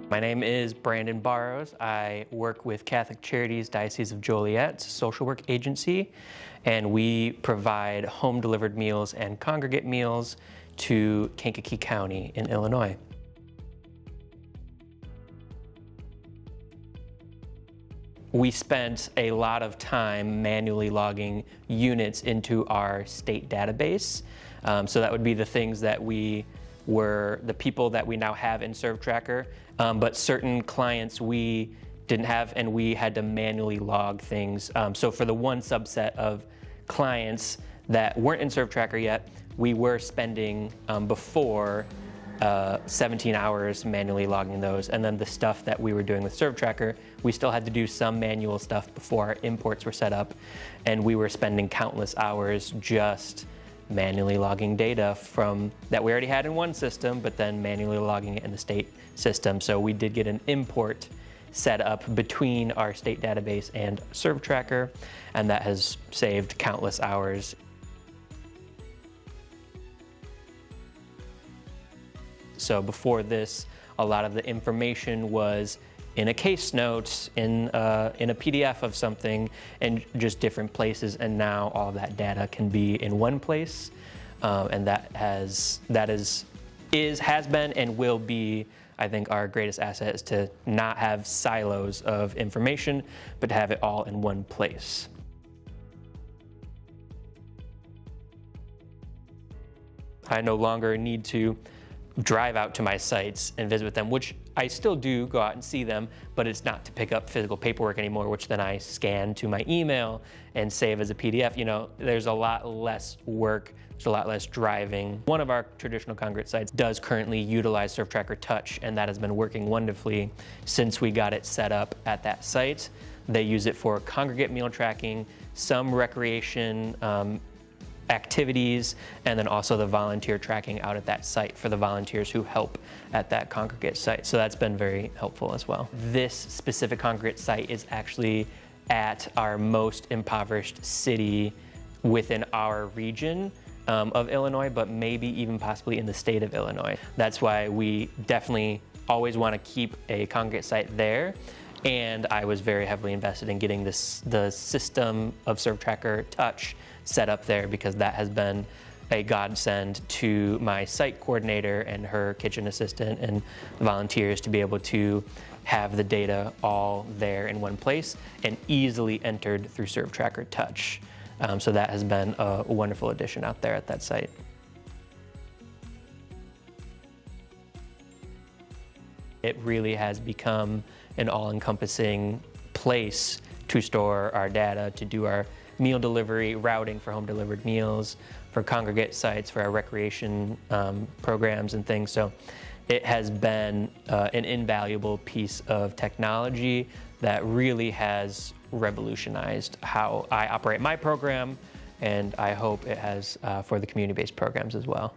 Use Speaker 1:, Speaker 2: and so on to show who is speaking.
Speaker 1: My name is Brandon Barrows. I work with Catholic Charities, Diocese of Joliet. It's a social work agency, and we provide home-delivered meals and congregate meals to Kankakee County in Illinois. We spent a lot of time manually logging units into our state database. So that would be the things that were the people that we now have in ServTracker, but certain clients we didn't have, and we had to manually log things. So for the one subset of clients that weren't in ServTracker yet, we were spending before 17 hours manually logging those, and then the stuff that we were doing with ServTracker, we still had to do some manual stuff before our imports were set up, and we were spending countless hours just manually logging data from that we already had in one system, but then manually logging it in the state system. So we did get an import set up between our state database and ServTracker, and that has saved countless hours. So before this, a lot of the information was in a case note, in a PDF of something, and just different places. And now all of that data can be in one place, and that has been and will be, I think, our greatest asset, is to not have silos of information, but to have it all in one place. I no longer need to drive out to my sites and visit with them, which I still do go out and see them, but it's not to pick up physical paperwork anymore, which then I scan to my email and save as a PDF. You know, there's a lot less work, there's a lot less driving. One of our traditional congregate sites does currently utilize ServTracker Touch, and that has been working wonderfully since we got it set up at that site. They use it for congregate meal tracking, some recreation activities, and then also the volunteer tracking out at that site for the volunteers who help at that congregate site. So that's been very helpful as well. This specific congregate site is actually at our most impoverished city within our region of Illinois, but maybe even possibly in the state of Illinois. That's why we definitely always want to keep a congregate site there. And I was very heavily invested in getting the system of ServTracker Touch set up there, because that has been a godsend to my site coordinator and her kitchen assistant and volunteers to be able to have the data all there in one place and easily entered through ServTracker Touch. So that has been a wonderful addition out there at that site. It really has become an all-encompassing place to store our data, to do our meal delivery, routing for home-delivered meals, for congregate sites, for our recreation programs and things. So it has been an invaluable piece of technology that really has revolutionized how I operate my program, and I hope it has for the community-based programs as well.